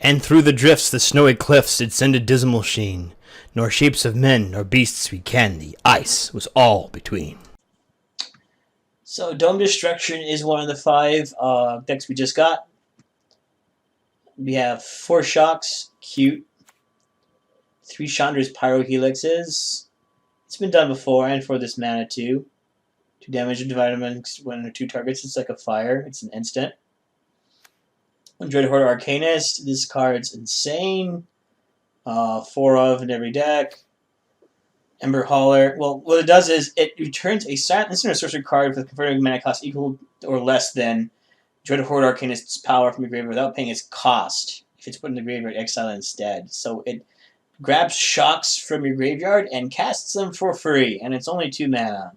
And through the drifts the snowy cliffs did send a dismal sheen, nor shapes of men nor beasts we ken, the ice was all between. So Dome Destruction is one of the 5 decks we just got. We have 4 Shocks, cute. 3 Chandra's Pyro Helixes. It's been done before, and for this mana too. 2 damage divided amongst 1 or 2 targets. It's like a fire. It's an instant. 1 Dreadhorde Arcanist. This card's insane. 4 of in every deck. Ember Hauler. Well, what it does is it returns a instant or sorcery card with converting mana cost equal or less than Dreadhorde Arcanist's power from your graveyard without paying its cost. If it's put in the graveyard, exile it instead. So it grabs shocks from your graveyard and casts them for free, and it's only 2 mana.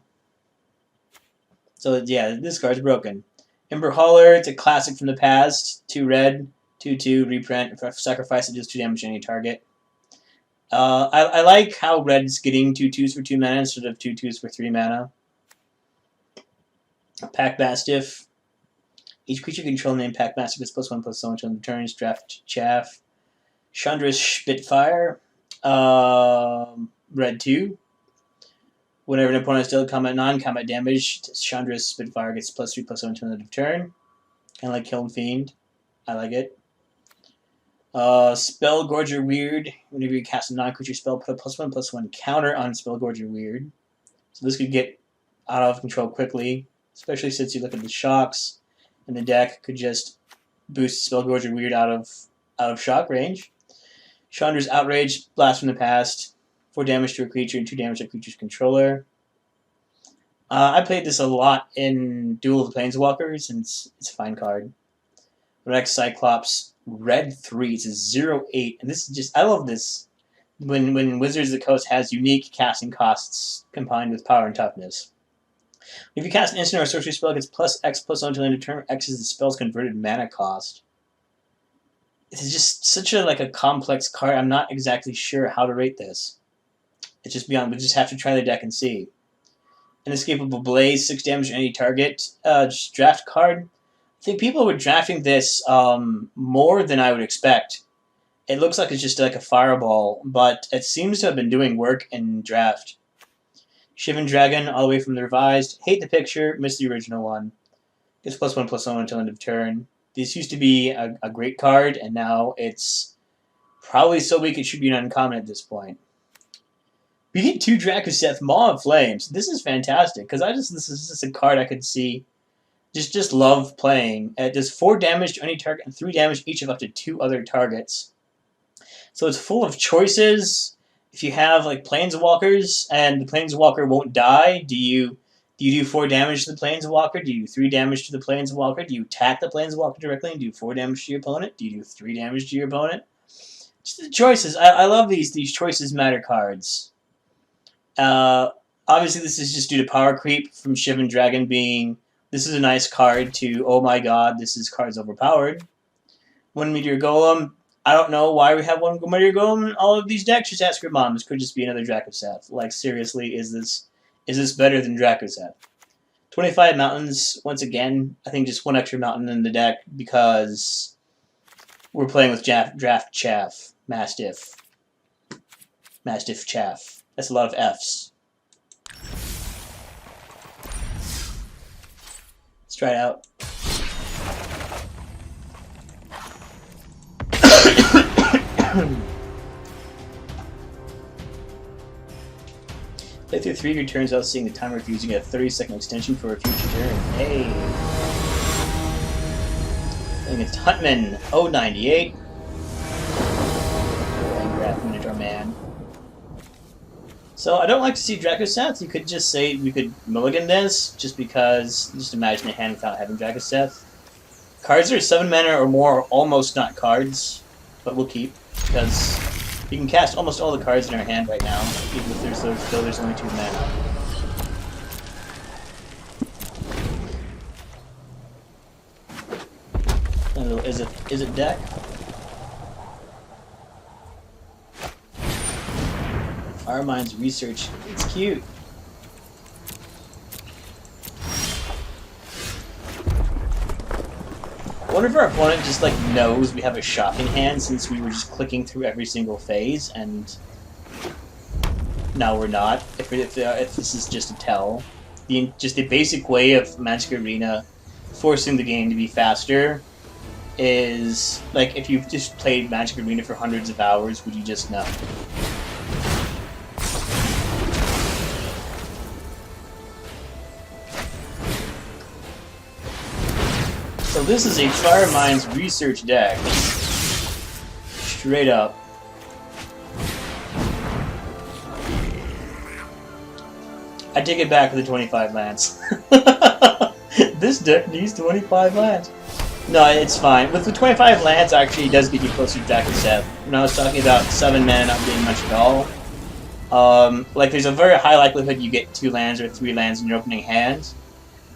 So yeah, this card's broken. Ember Hauler, it's a classic from the past. 2 red, 2/2, reprint. Sacrifice it, deals 2 damage to any target. I like how red's getting 2/2s for 2 mana instead of 2/2s for 3 mana. Pack Mastiff. Each creature you control named Pack Mastiff gets +1/+1 until the turns. Draft Chaff. Chandra's Spitfire. Red 2. Whenever an opponent deals non-combat damage, Chandra's Spitfire gets +3/+1 until the end of turn. Kind of like Kiln Fiend. I like it. Spellgorger Weird. Whenever you cast a non-creature spell, put a +1/+1 counter on Spellgorger Weird. So this could get out of control quickly, especially since you look at the shocks, and the deck could just boost Spellgorger Weird out of shock range. Chandra's Outrage, Blast from the Past. 4 damage to a creature and 2 damage to a creature's controller. I played this a lot in Duel of the Planeswalkers, and it's a fine card. Rex Cyclops, red 3. It's a 0/8, and this is just, I love this. When Wizards of the Coast has unique casting costs combined with power and toughness. If you cast an instant or a sorcery spell, it gets +X/+1 until the end of turn. X is the spell's converted mana cost. It's just such a complex card. I'm not exactly sure how to rate this. It's just beyond. We just have to try the deck and see. Inescapable Blaze, 6 damage to any target. Just draft card. I think people were drafting this more than I would expect. It looks like it's just like a fireball, but it seems to have been doing work in draft. Shivan Dragon, all the way from the revised. Hate the picture, miss the original one. Gets +1/+1 until end of turn. This used to be a great card, and now it's probably so weak it should be an uncommon at this point. We get 2 Drakuseth, Maw of Flames. This is fantastic, because this is just a card I could see just love playing. It does 4 damage to any target and 3 damage each of up to 2 other targets. So it's full of choices. If you have like Planeswalkers and the Planeswalker won't die, do you do 4 damage to the Planeswalker? Do you do 3 damage to the Planeswalker? Do you attack the Planeswalker directly and do 4 damage to your opponent? Do you do 3 damage to your opponent? Just the choices. I love these choices matter cards. Obviously, this is just due to power creep from Shivan Dragon being, this is a nice card, to, oh my god, this card's overpowered. 1 Meteor Golem. I don't know why we have 1 Meteor Golem in all of these decks. Just ask your mom. This could just be another Drakuseth. Like, seriously, is this better than Drakuseth? 25 Mountains. Once again, I think just 1 extra mountain in the deck because we're playing with Draft Chaff. Mastiff Chaff. That's a lot of Fs. Let's try it out. Play through 3 of your turns without seeing the timer if using a 30-second extension for a future turn. Hey! Playing against Huntman, 098. Graph Minotaur Man. So I don't like to see Drakuseth. You could just say we could mulligan this, just because, just imagine a hand without having Drakuseth. Cards that are 7 mana or more are almost not cards, but we'll keep, because we can cast almost all the cards in our hand right now, even if there's only 2 mana. A little is it deck? Firemind's Research. It's cute. wonder if our opponent just like knows we have a shock in hand since we were just clicking through every single phase, and now we're not. If this is just a tell, just the basic way of Magic Arena forcing the game to be faster is like if you've just played Magic Arena for hundreds of hours, would you just know? So this is a Fire Minds research deck. Straight up. I take it back with the 25 lands. This deck needs 25 lands. No, it's fine. With the 25 lands, actually, it does get you closer to Jack and Seth. When I was talking about 7 mana not being much at all, like there's a very high likelihood you get 2 lands or 3 lands in your opening hand.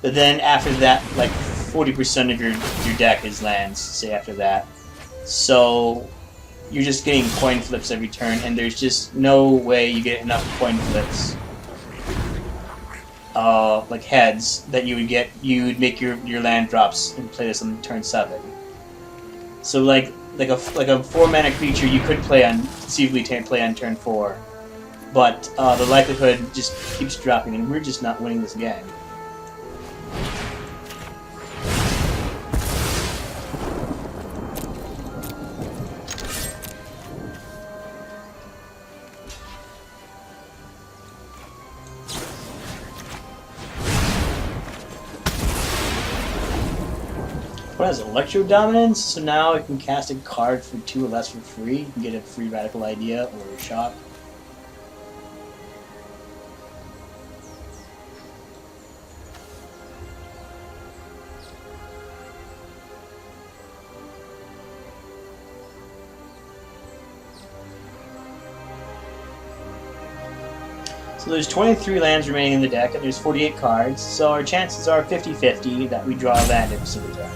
But then after that, like 40% of your deck is lands, say after that. So you're just getting coin flips every turn, and there's just no way you get enough coin flips, like heads, that you would make your land drops and play this on turn 7. So like a 4-mana creature you could conceivably play on turn 4, but the likelihood just keeps dropping, and we're just not winning this game. What has Electro Dominance? So now I can cast a card for 2 or less for free. You can get a free Radical Idea or a Shock. So there's 23 lands remaining in the deck, and there's 48 cards, so our chances are 50-50 that we draw a land every single turn.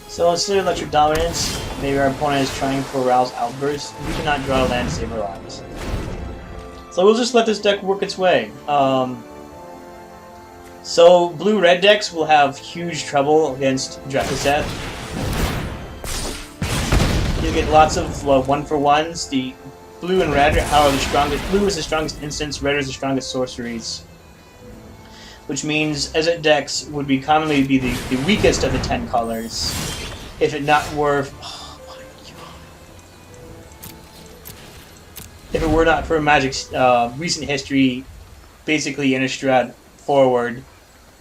So instead of Electric Dominance, maybe our opponent is trying for Arouse Outburst. We cannot draw a land to save our lives. So we'll just let this deck work its way. So blue-red decks will have huge trouble against Drakoseth. You'll get lots of 1-for-1s. The blue and red are the strongest. Blue is the strongest instants, red is the strongest sorceries. Which means Ezet decks would commonly be the weakest of the 10 colors. If it were not for Magic's recent history, basically Innistrad forward,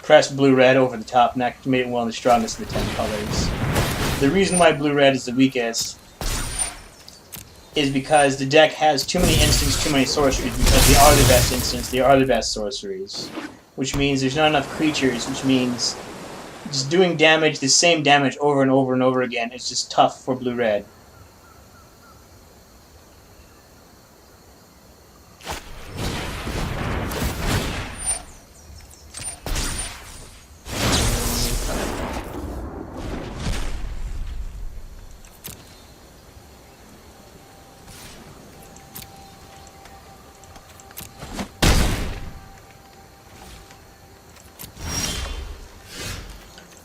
pressed blue-red over the top, and that made it one of the strongest of the 10 colors. The reason why blue-red is the weakest is because the deck has too many instants, too many sorceries, because they are the best instants, they are the best sorceries. Which means there's not enough creatures, which means just doing damage, the same damage over and over and over again is just tough for blue-red.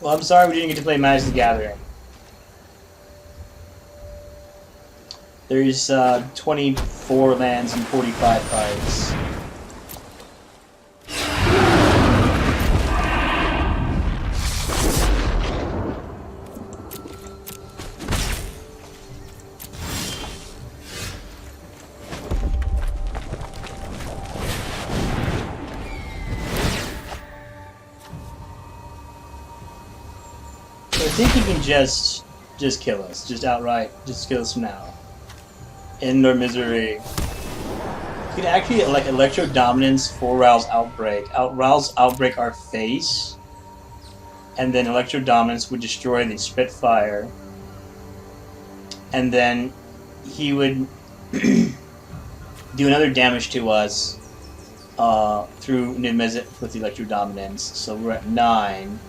Well, I'm sorry we didn't get to play Magic the Gathering. There's 24 lands and 45 cards. I think he can just kill us, just outright, just kill us now. End our misery. You can actually like Electro Dominance for Rouse Outbreak. Rouse Outbreak our face, and then Electro Dominance would destroy the Spitfire, and then he would do another damage to us through Nimezit with Electro Dominance. So we're at 9.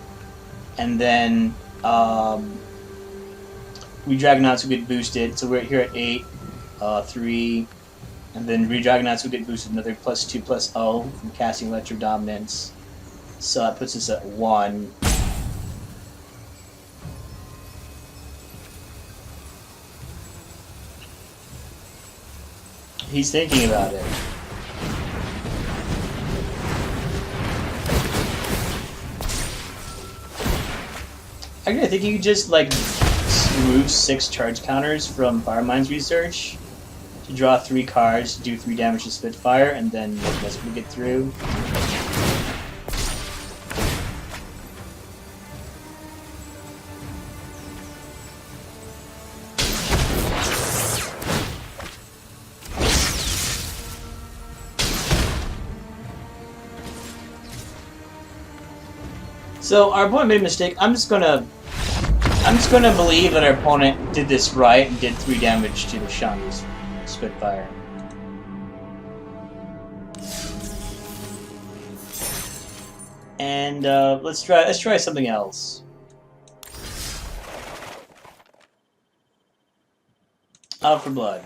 And then Re-Dragonauts will get boosted. So we're here at 8, 3. And then Re-Dragonauts will get boosted another +2/+0 from casting Electro Dominance. So that puts us at 1. He's thinking about it. Actually, I think you could just like remove 6 charge counters from Firemind's research to draw 3 cards, do 3 damage to Spitfire, and then that's when we get through. So our opponent made a mistake. I'm just gonna believe that our opponent did this right and did 3 damage to the Shani's Spitfire. And let's try something else. Out for blood.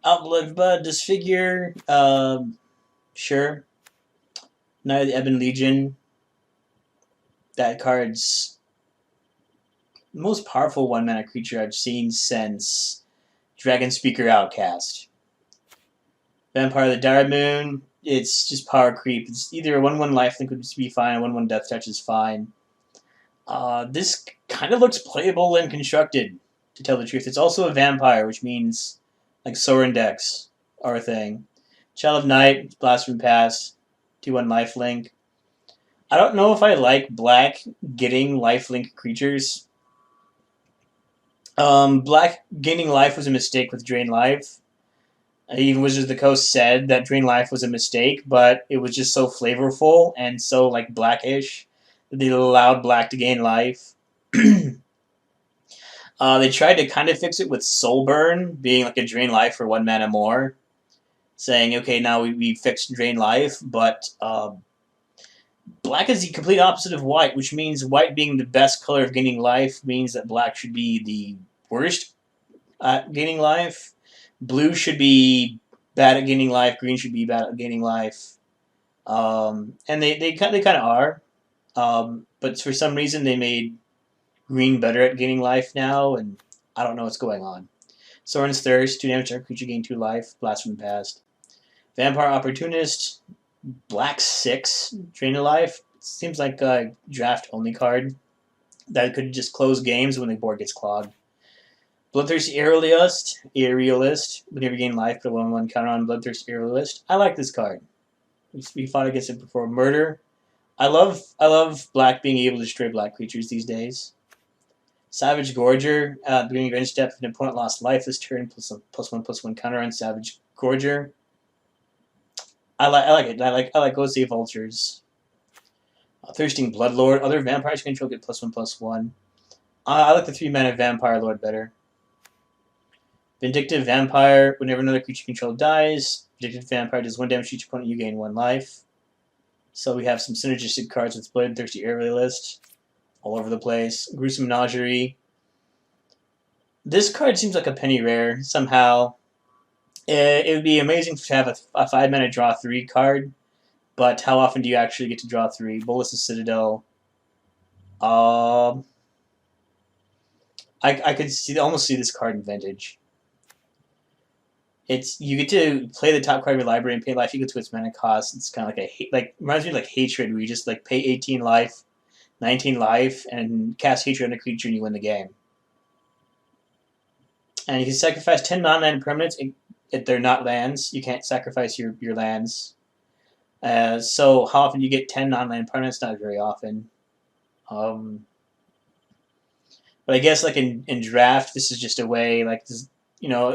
Out blood, blood, disfigure. Sure. Knight of the Ebon Legion. That card's the most powerful 1-mana creature I've seen since Dragon Speaker Outcast. Vampire of the Dire Moon. It's just power creep. It's either a 1/1 lifelink would be fine, a 1/1 death touch is fine. This kind of looks playable and constructed, to tell the truth. It's also a vampire, which means like Sorin decks are a thing. Child of Night, Blast from Past, 2/1 lifelink. I don't know if I like black getting lifelink creatures. Black gaining life was a mistake with Drain Life. Even Wizards of the Coast said that Drain Life was a mistake, but it was just so flavorful and so like blackish that they allowed black to gain life. They tried to kind of fix it with Soulburn being like a Drain Life for 1 mana more, saying, okay, now we fixed Drain Life, but black is the complete opposite of white, which means white being the best color of gaining life means that black should be the worst at gaining life. Blue should be bad at gaining life. Green should be bad at gaining life. And they kind of are. But for some reason they made green better at gaining life now, and I don't know what's going on. Sorin's Thirst, 2 damage to our creature, gain 2 life. Blast from the Past. Vampire Opportunist, black 6, drain a life. Seems like a draft-only card that could just close games when the board gets clogged. Bloodthirsty Aerialist. Whenever you gain life, put a 1/1 counter on Bloodthirsty Aerialist. I like this card. We fought against it before. Murder. I love black being able to destroy black creatures these days. Savage Gorger. At the beginning of end step, if an opponent lost life this turn, +1/+1 counter on Savage Gorger. I like it. I like Ghostly Vultures. Thirsting Bloodlord. Other vampires control get +1/+1. I like the 3-mana Vampire Lord better. Vindictive Vampire. Whenever another creature controlled dies, Vindictive Vampire does 1 damage to each opponent. You gain 1 life. So we have some synergistic cards with Bloodthirsty Aerialist all over the place. Gruesome Menagerie. This card seems like a penny rare somehow. It would be amazing to have a 5-mana draw 3 card, but how often do you actually get to draw 3? Bolus of Citadel. I could almost see this card in Vintage. You get to play the top card of your library and pay life equal to its mana cost. It's kind of like reminds me of like Hatred, where you just like pay 18 life, 19 life, and cast Hatred on a creature and you win the game. And you can sacrifice 10 non-land permanents if they're not lands. You can't sacrifice your lands. So how often do you get 10 non-land permanents? Not very often. But I guess like in draft, this is just a way like this.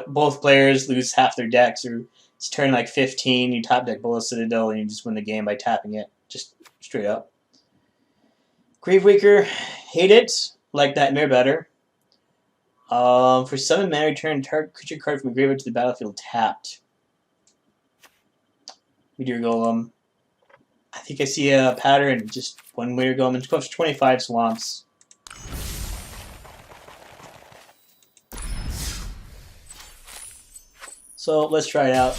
Both players lose half their decks, or it's turn like 15, you top deck Bola Citadel, and you just win the game by tapping it, just straight up. Gravewaker, hate it, like Nightmare better. For 7 mana, return target creature card from the graveyard to the battlefield tapped. Meteor Golem. I think I see a pattern. Just one Meteor Golem and 25 swamps. So let's try it out.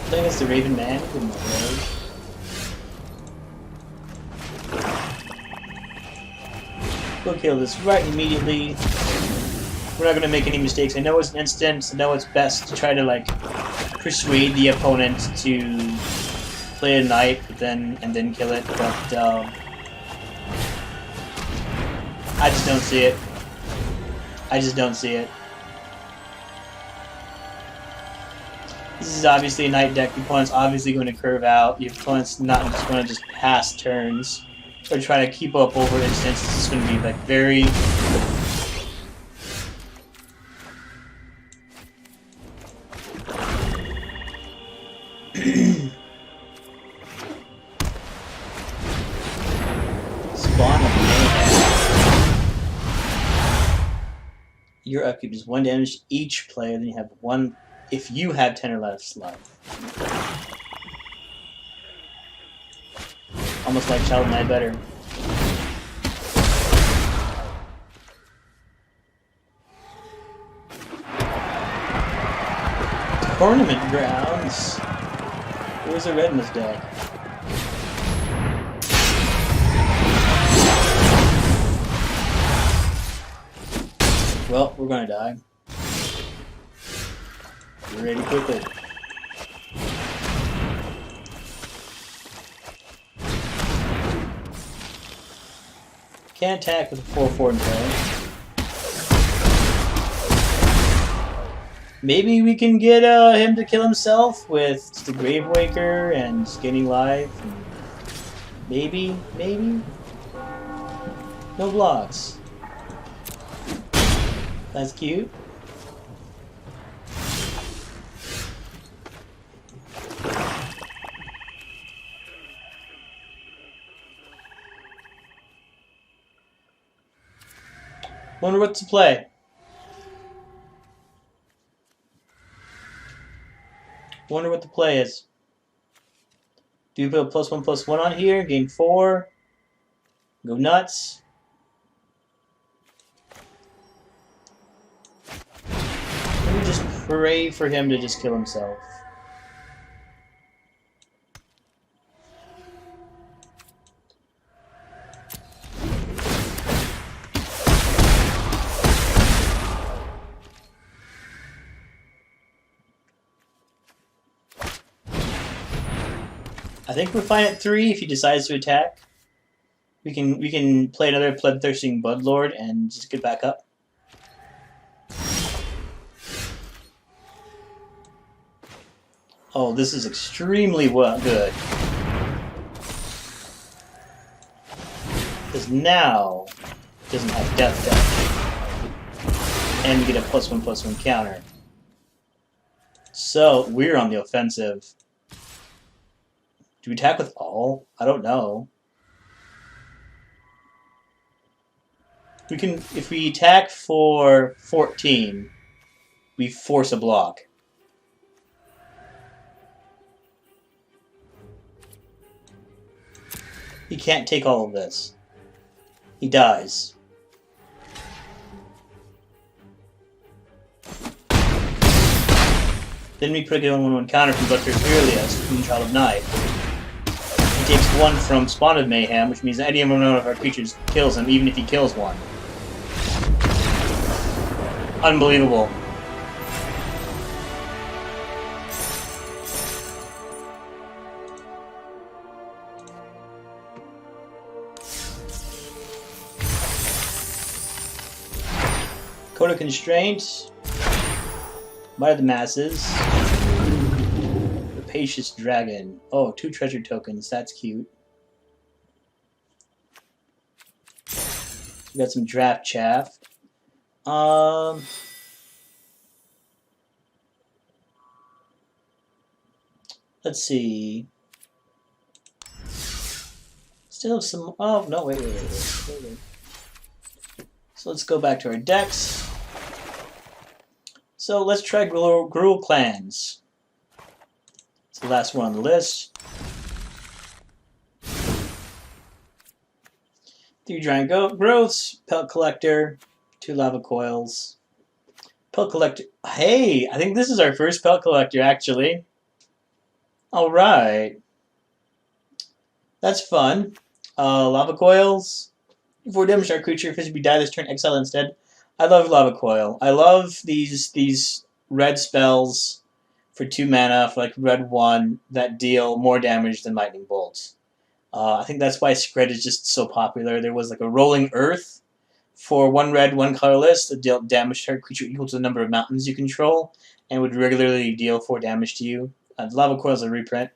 Playing as the Raven Man in the road. We'll kill this right immediately. We're not going to make any mistakes. I know it's an instant. I know it's best to try to like persuade the opponent to play a knight, but then kill it. But I just don't see it. I just don't see it. This is obviously a knight deck. The opponent's obviously going to curve out. Your opponent's not just going to just pass turns or try to keep up over instants. This is going to be like very... Spawn of Mayhem. Your upkeep is 1 damage to each player, then you have 1... if you have 10 or less life. Almost like Child and I better. Tournament grounds. Where's the red in this deck? Well, we're gonna die. Get ready quickly. Can't attack with a 4/4 in play. Maybe we can get him to kill himself with just a Gravewaker and Skinny Life. And maybe? No blocks. That's cute. Wonder what to play. Wonder what the play is. Do we put a +1/+1 on here? Game 4. Go nuts. Let me just pray for him to just kill himself. I think we're fine at 3 if he decides to attack. We can play another Bloodthirsting Bloodlord and just get back up. Oh, this is extremely good. Because now it doesn't have Death Touch. And we get a +1/+1 counter. So we're on the offensive. Do we attack with all? I don't know. We can, if we attack for 14, we force a block. He can't take all of this. He dies. Then we put a 1/1 counter from Butcher's Earliest, from Child of Night. He takes 1 from Spawn of Mayhem, which means that any one of our creatures kills him, even if he kills one. Unbelievable. Code of Constraint. Might of the Masses. Rapacious Dragon. Oh, 2 treasure tokens. That's cute. We got some draft chaff. Let's see. Still have some. Oh no! Wait. So let's go back to our decks. So let's try Gruul Clans. It's the last one on the list. 3 Giant Growths, Pelt Collector, 2 Lava Coils. Pelt Collector. Hey, I think this is our first Pelt Collector, actually. Alright. That's fun. Lava Coils. Before damage our creature, physically die this turn, exile instead. I love Lava Coil. I love these red spells for 2 mana for like red 1 that deal more damage than Lightning Bolts. I think that's why Skred is just so popular. There was like a Rolling Earth for 1 red, 1 colorless that dealt damage to a creature equal to the number of mountains you control and would regularly deal 4 damage to you. Lava Coil is a reprint.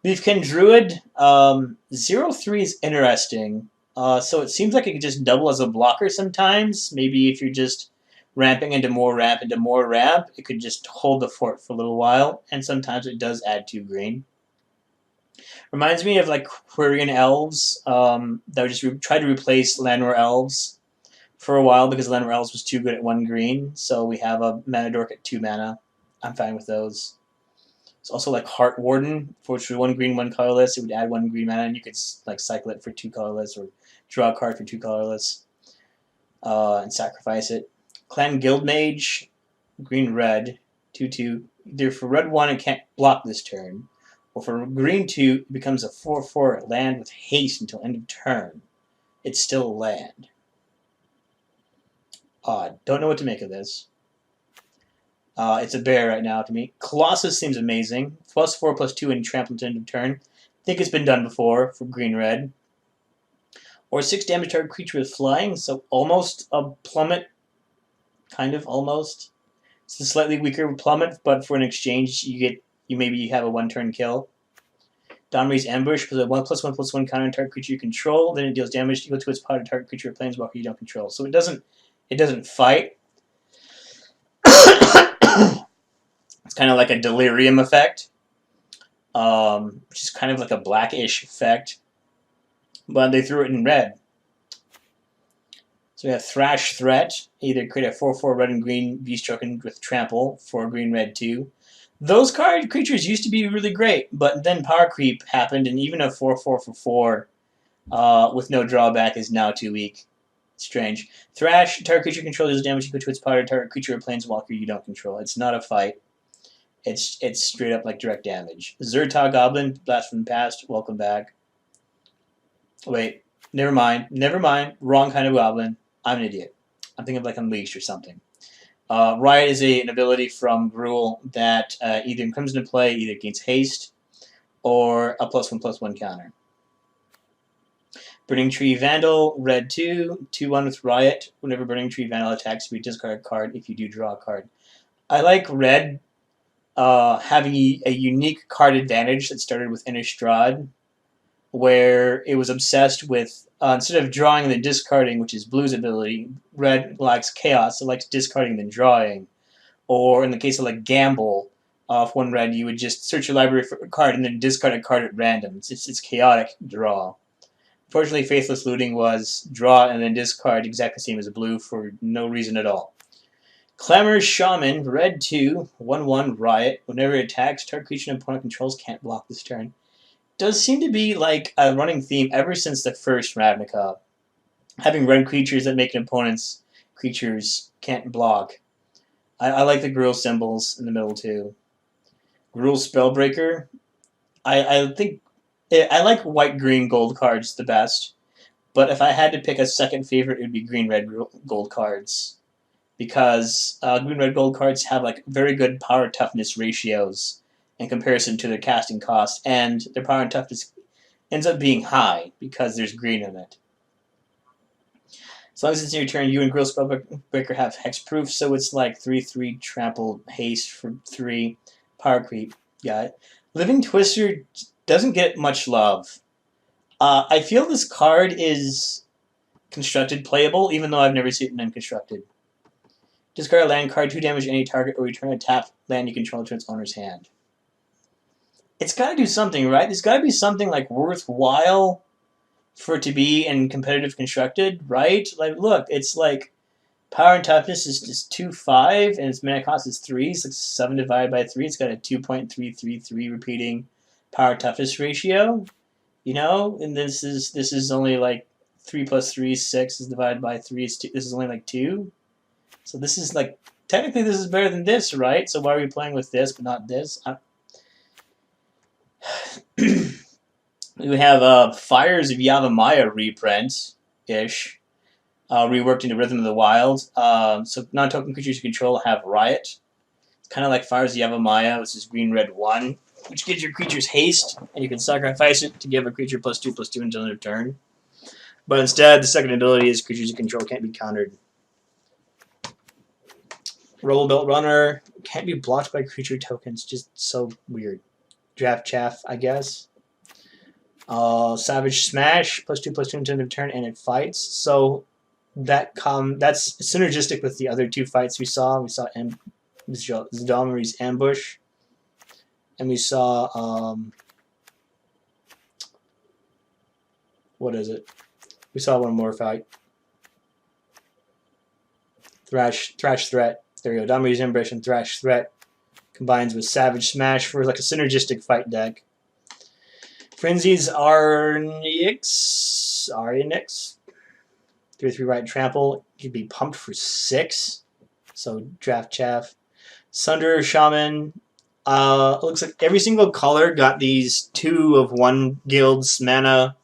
Leafkin Druid. 0-3 is interesting. So it seems like it could just double as a blocker sometimes. Maybe if you're just ramping into more ramp, it could just hold the fort for a little while. And sometimes it does add 2 green. Reminds me of like Quirion Elves that would just try to replace Llanowar Elves for a while because Llanowar Elves was too good at 1 green. So we have a Mana Dork at 2 mana. I'm fine with those. It's also like Heart Warden, for which 1 green, 1 colorless. It would add 1 green mana, and you could like cycle it for 2 colorless or draw a card for 2 colorless and sacrifice it. Clan Guildmage, green red, 2/2. Either for red 1 it can't block this turn, or for green 2 it becomes a 4/4 land with haste until end of turn. It's still a land. Odd. Don't know what to make of this. It's a bear right now to me. Colossus seems amazing. +4/+2 and trample until end of turn. I think it's been done before for green red. Or 6 damage target creature with flying, so almost a plummet. Kind of, almost. It's a slightly weaker plummet, but for an exchange you maybe have a 1-turn kill. Donry's Ambush with a 1/1/1 counter on target creature you control, then it deals damage equal to its power to target creature or planeswalker you don't control. So it doesn't fight. It's kind of like a delirium effect, which is kind of like a blackish effect, but they threw it in red. So we have Thrash Threat, either create a 4/4 red and green beast token with trample for green red 2. Those creatures used to be really great, but then power creep happened, and even a 4/4 for 4 with no drawback is now too weak. Strange. Thrash, target creature control deals damage equal to its power to target creature or planeswalker you don't control. It's not a fight. It's straight up like direct damage. Zertog Goblin, Blast from the Past, welcome back. Wait, never mind. Wrong kind of goblin. I'm an idiot. I'm thinking of like Unleashed or something. Riot is an ability from Gruul that either comes into play, either gains haste or a +1/+1 counter. Burning Tree Vandal, red 2, 2/1 with Riot. Whenever Burning Tree Vandal attacks, we discard a card if you do draw a card. I like red having a unique card advantage that started with Innistrad, where it was obsessed with, instead of drawing and then discarding, which is blue's ability, red likes chaos, it likes discarding and then drawing. Or in the case of like Gamble, if 1 red, you would just search your library for a card and then discard a card at random. It's chaotic draw. Fortunately, Faithless Looting was draw and then discard, exactly the same as a blue for no reason at all. Clamorous Shaman, red 2, 1/1 Riot. Whenever it attacks, target creature and opponent controls can't block this turn. Does seem to be like a running theme ever since the first Ravnica. Having red creatures that make an opponent's creatures can't block. I like the Gruul symbols in the middle too. Gruul Spellbreaker. I think I like white, green, gold cards the best. But if I had to pick a second favorite, it would be green, red, gold cards. because green, red, gold cards have like very good power toughness ratios in comparison to their casting cost, and their power and toughness ends up being high because there's green in it. As long as it's in your turn, you and Grill Spellbreaker have hexproof, so it's like 3/3 trample haste for 3 power creep. Got it. Living Twister doesn't get much love. I feel this card is constructed playable, even though I've never seen it unconstructed. Discard a land card, 2 damage to any target, or return a tap land you control to its owner's hand. It's got to do something, right? There's got to be something like worthwhile for it to be in competitive constructed, right? Like, look, it's like power and toughness is just 2/5, and its mana cost is 3. It's like 7 divided by 3. It's got a 2.333 repeating power toughness ratio, you know. And this is only like 3 plus 3 is 6. Is divided by 3 is 2. This is only like 2. So this is like technically this is better than this, right? So why are we playing with this but not this? We have Fires of Yavimaya reprint-ish, reworked into Rhythm of the Wild. So non-token creatures you control have Riot. It's kind of like Fires of Yavimaya, which is green, red, 1, which gives your creatures haste, and you can sacrifice it to give a creature +2/+2 until their turn. But instead, the second ability is creatures you control can't be countered. Roll Belt Runner can't be blocked by creature tokens. Just so weird. Draft Chaff, I guess. Savage Smash, +2/+2 until their turn, and it fights. So that's synergistic with the other 2 fights we saw. We saw Zdomari's Ambush, and we saw what is it? We saw one more fight. Thrash Threat. There you go. Domiri's Ambush and Thrash Threat combines with Savage Smash for like a synergistic fight deck. Frenzy's Aryonix. 3/3 right trample. Could be pumped for 6. So Draft Chaff. Sunder Shaman. Looks like every single color got these 2 of one guild's mana.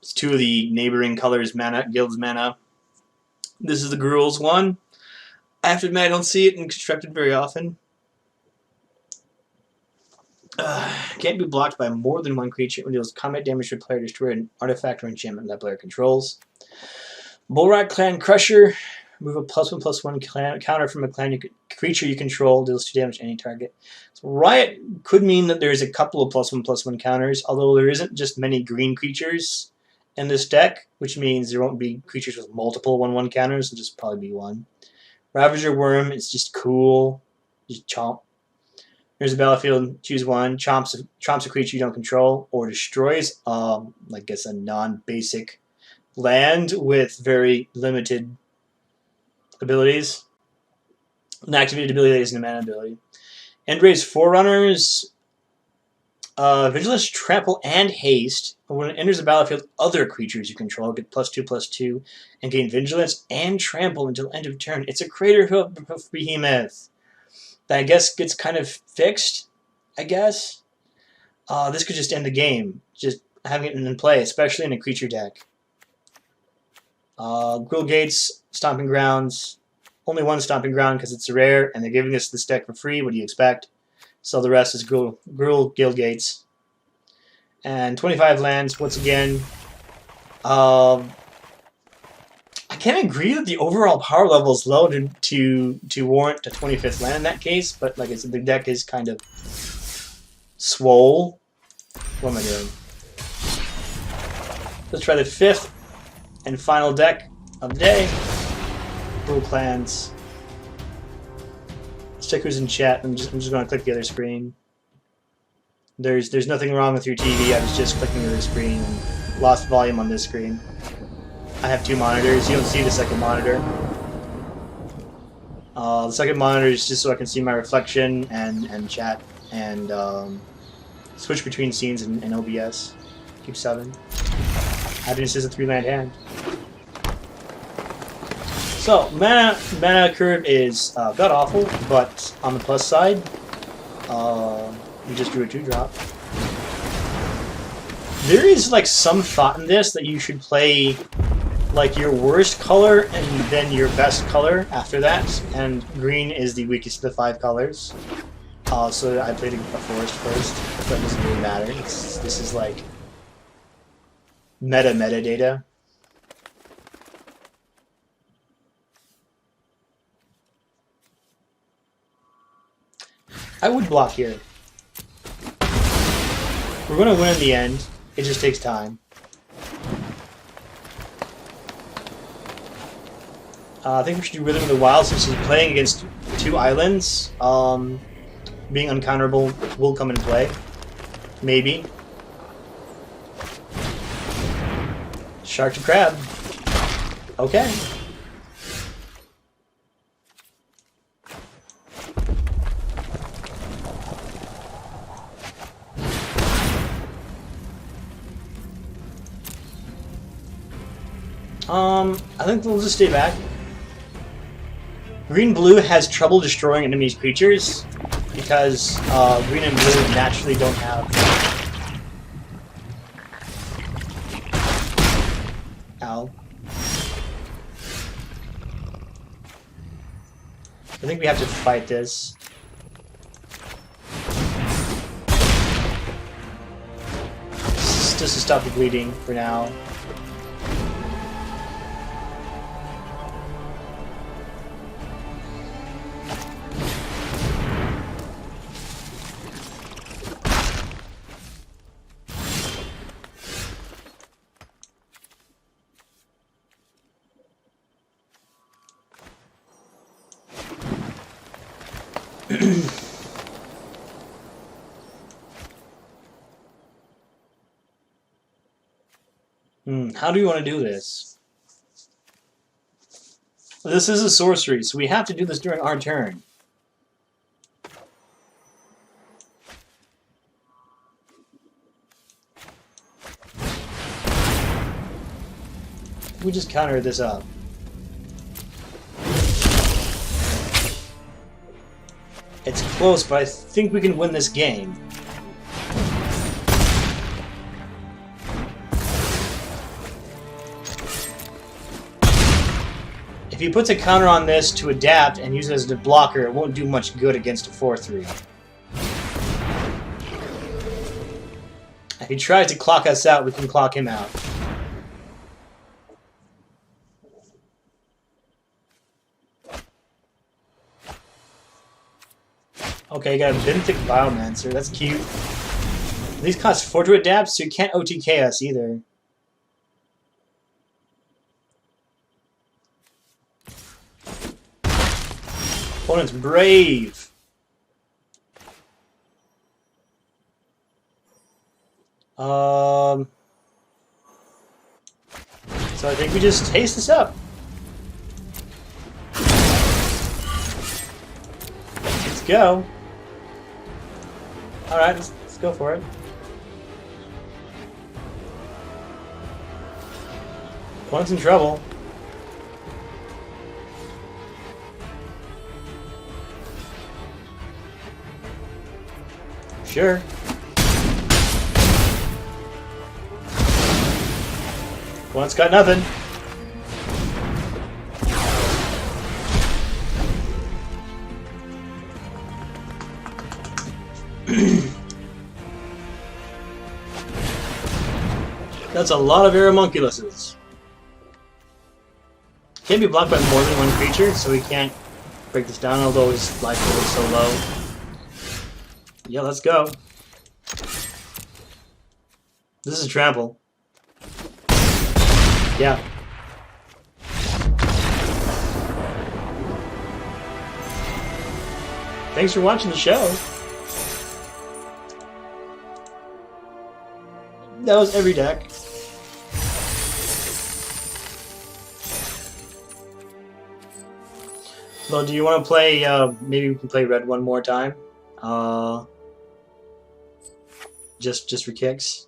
It's 2 of the neighboring colors' guild's mana. This is the Gruul's one. I have to admit I don't see it in constructed very often. Can't be blocked by more than 1 creature when deals combat damage to a player, destroy an artifact or enchantment that player controls. Bullrock Clan Crusher. Remove a +1/+1 counter from a creature you control, deals 2 damage to any target. So Riot could mean that there's a couple of +1/+1 counters, although there isn't just many green creatures in this deck, which means there won't be creatures with multiple 1/1 counters. It'll just probably be 1. Ravager Worm is just cool. Just chomp. There's a battlefield, choose 1, chomps a creature you don't control, or destroys, I guess, a non-basic land with very limited abilities. An activated ability that isn't a mana ability. Endray's Forerunners, Vigilance, Trample, and Haste. When it enters the battlefield, other creatures you control get +2/+2 and gain Vigilance and Trample until end of turn. It's a Craterhoof Behemoth that I guess gets kind of fixed, I guess. This could just end the game, just having it in play, especially in a creature deck. Gruul Gates, Stomping Grounds. Only 1 Stomping Ground because it's rare, and they're giving us this deck for free. What do you expect? So the rest is Gruul Guild Gates. And 25 lands, once again. I can't agree that the overall power level is low to warrant a 25th land in that case, but like I said, the deck is kind of swole. What am I doing? Let's try the 5th and final deck of the day. Gruul Clans. Let's check who's in chat. I'm just going to click the other screen. There's nothing wrong with your TV. I was just clicking the other screen and lost volume on this screen. I have 2 monitors. You don't see the second monitor. The second monitor is just so I can see my reflection and chat and switch between scenes and OBS. Keep 7. Happiness is a 3-land hand. So mana curve is god awful, but on the plus side, we just drew a 2-drop. There is like some thought in this that you should play like your worst color and then your best color after that, and green is the weakest of the 5 colors. So I played a forest first, but it doesn't really matter. This is like metadata. I would block here. We're going to win in the end. It just takes time. I think we should do Rhythm of the Wild since he's playing against 2 islands. Being uncounterable will come into play. Maybe. Shark to crab. Okay. I think we'll just stay back. Green-blue has trouble destroying enemies' creatures because green and blue naturally don't have. Ow. I think we have to fight this. Just to stop the bleeding for now. How do you want to do this? This is a sorcery, so we have to do this during our turn. We just counter this up. It's close, but I think we can win this game. If he puts a counter on this to adapt and use it as a blocker, it won't do much good against a 4-3. If he tries to clock us out, we can clock him out. Okay, you got a Benthic Biomancer. That's cute. These cost 4 to adapt, so you can't OTK us either. Opponent's brave. So I think we just taste this up. Let's go. Alright, let's go for it. Opponent's in trouble. Sure. Opponent's got nothing. That's a lot of Aeromunculuses. Can't be blocked by more than one creature, so we can't break this down, although his life pool is so low. Yeah, let's go. This is trample. Yeah. Thanks for watching the show. That was every deck. Well, do you want to play, maybe we can play red one more time? Just for kicks?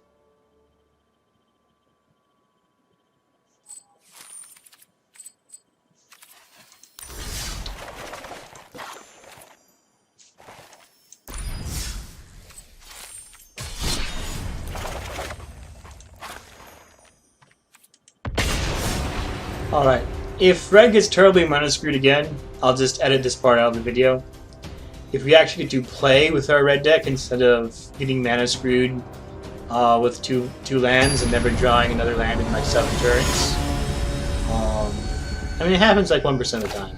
Alright, if red gets terribly mana screwed again, I'll just edit this part out of the video. If we actually get to play with our red deck instead of getting mana screwed with two lands and never drawing another land in like 7 turns. I mean, it happens like 1% of the time.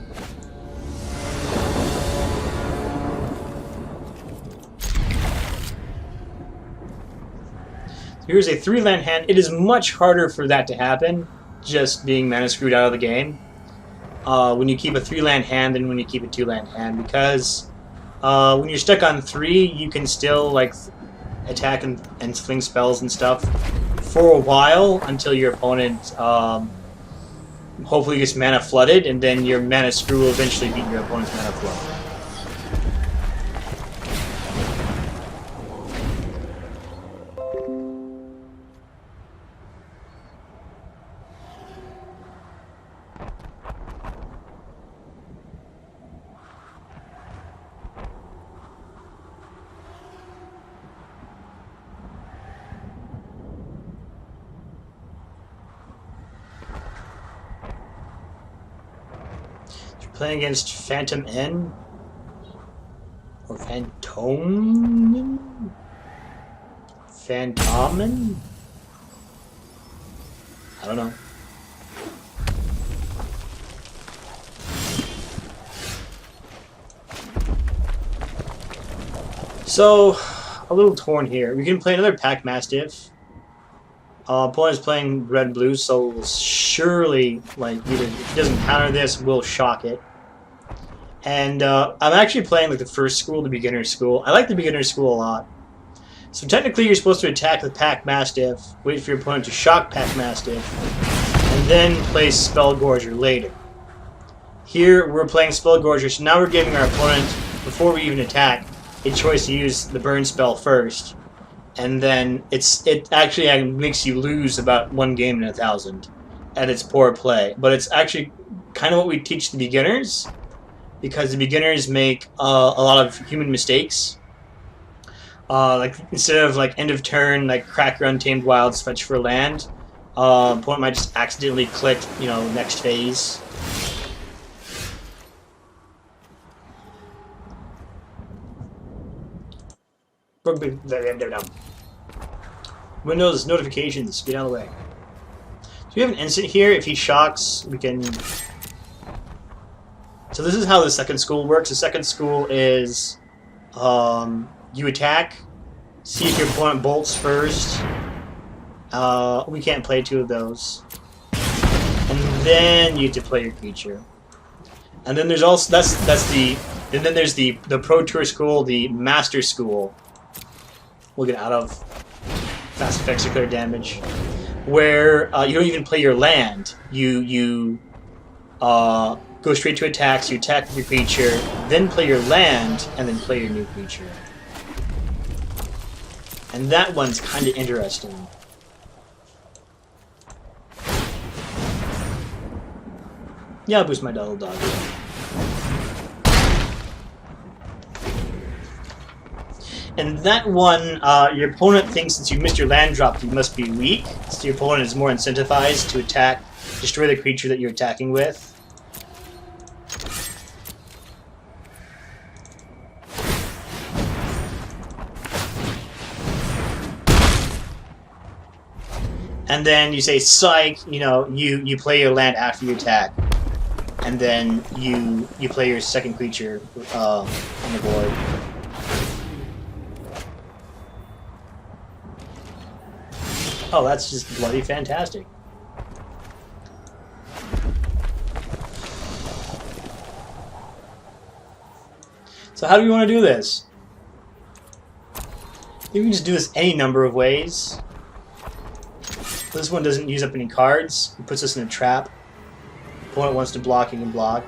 Here's a 3-land hand. It is much harder for that to happen, just being mana screwed out of the game, when you keep a 3-land hand than when you keep a 2-land hand, because when you're stuck on 3, you can still like attack and fling spells and stuff for a while until your opponent hopefully gets mana flooded, and then your mana screw will eventually beat your opponent's mana flood. Playing against Phantom N? Or Phantomen? Phantomen? I don't know. So, a little torn here. We can play another Pack Mastiff. Opponent is playing red-blue, so we'll surely, like, either if he doesn't counter this, we'll shock it. And I'm actually playing like the first school, the beginner school. I like the beginner school a lot. So technically, you're supposed to attack with Pack Mastiff, wait for your opponent to shock Pack Mastiff, and then play Spellgorger later. Here, we're playing Spellgorger, so now we're giving our opponent, before we even attack, a choice to use the burn spell first. And then it actually makes you lose about 1 game in 1,000 at its poor play. But it's actually kind of what we teach the beginners, because the beginners make a lot of human mistakes. Like instead of like end of turn, like crack your Untamed Wilds, fetch for land, opponent might just accidentally click, you know, next phase. Windows notifications, get out of the way. So we have an instant here. If he shocks, we can. So this is how the second school works. The second school is you attack, see if your opponent bolts first. We can't play 2 of those, and then you have to play your creature. And then there's also and then there's the Pro Tour school, the Master school. We'll get out of fast effects declare damage, where you don't even play your land. You go straight to attacks. You attack with your creature, then play your land, and then play your new creature. And that one's kind of interesting. Yeah, I'll boost my double dog. And that one, your opponent thinks since you missed your land drop, you must be weak. So your opponent is more incentivized to attack, destroy the creature that you're attacking with. And then you say, psych, you know, you play your land after you attack. And then you play your second creature on the board. Oh, that's just bloody fantastic. So how do we want to do this? You can just do this any number of ways. This one doesn't use up any cards. It puts us in a trap. Opponent wants to block, he can block.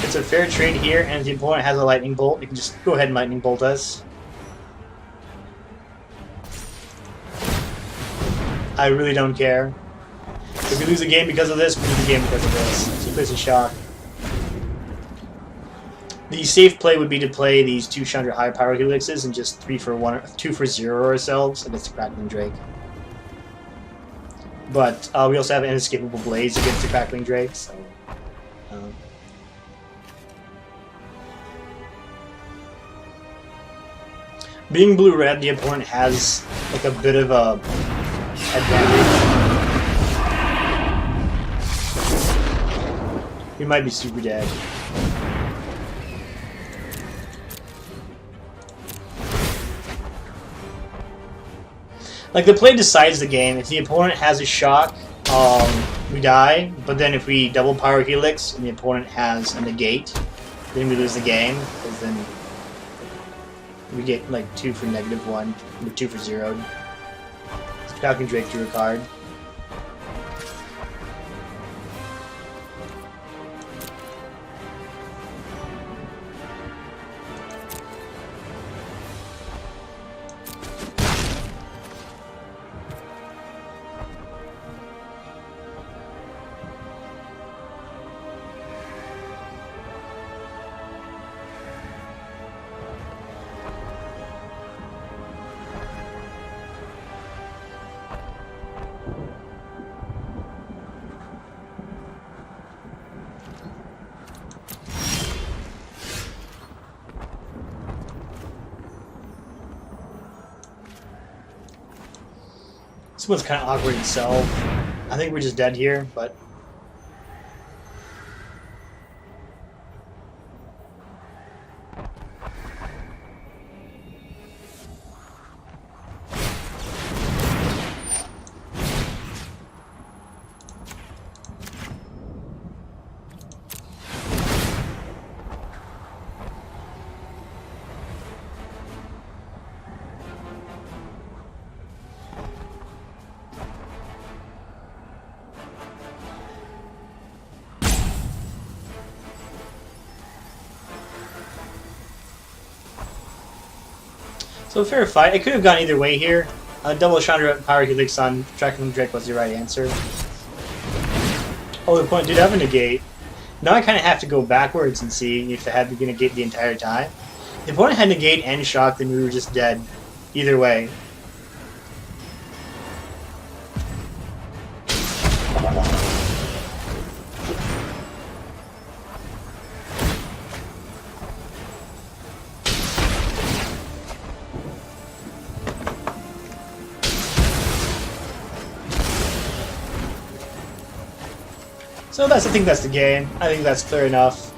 It's a fair trade here, and if the opponent has a lightning bolt, you can just go ahead and lightning bolt us. I really don't care. If we lose a game because of this, we lose a game because of this. So he plays a shock. The safe play would be to play these 2 Chandra high power helixes and just 2 for 0 ourselves against the Crackling Drake. But we also have Inescapable Blaze against the Crackling Drake, so... being blue-red, the opponent has like a bit of a advantage. He might be super dead. Like, the play decides the game. If the opponent has a shock, we die. But then if we double power helix and the opponent has a negate, then we lose the game. Because then we get like 2 for -1, or 2 for 0. Falcon Drake drew a card. This one's kind of awkward itself. I think we're just dead here, but... So fair fight. It could have gone either way here. Double Chandra Power Helix on Crackling Drake was the right answer. Oh, the opponent did have a negate. Now I kind of have to go backwards and see if they had to negate the entire time. If the opponent had negate and shock, then we were just dead. Either way. So I think that's the game. I think that's clear enough.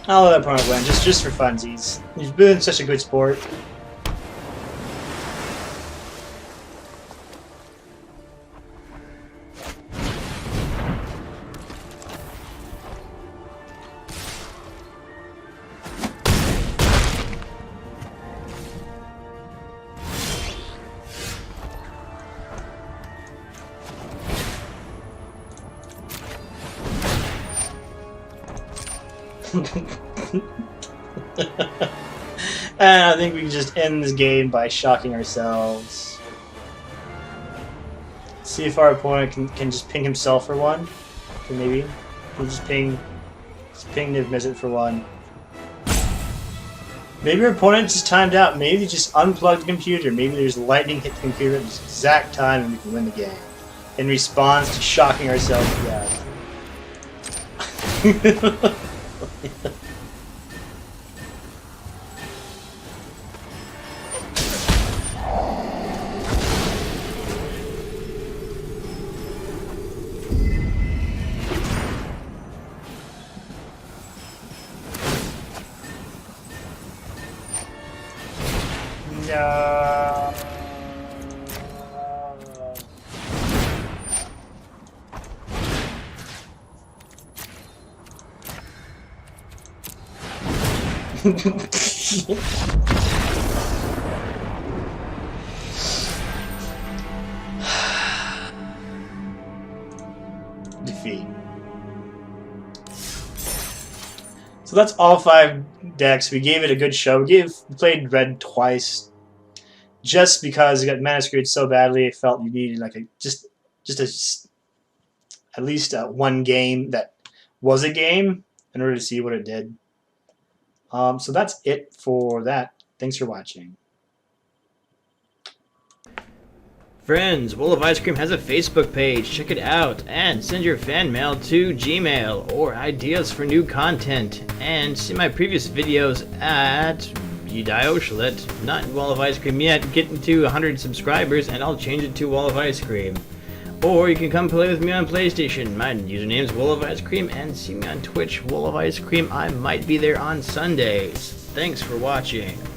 I'll let that opponent win, just for funsies. He's been such a good sport. And I think we can just end this game by shocking ourselves. See if our opponent can just ping himself for one. Okay, maybe. We'll just ping Niv Mizzet for one. Maybe our opponent just timed out. Maybe they just unplugged the computer. Maybe there's lightning hit the computer at this exact time and we can win the game. In response to shocking ourselves to death. No. Defeat. So that's all 5 decks. We gave it a good show. We played red twice, just because it got mana screwed so badly. I felt you needed like a at least one game that was a game in order to see what it did. So that's it for that. Thanks for watching. Friends, Wall of Ice Cream has a Facebook page. Check it out and send your fan mail to Gmail or ideas for new content. And see my previous videos at Udioshlet. Not Wall of Ice Cream yet. Getting to 100 subscribers and I'll change it to Wall of Ice Cream. Or you can come play with me on PlayStation. My username is Wall of Ice Cream, and see me on Twitch, Wall of Ice Cream. I might be there on Sundays. Thanks for watching.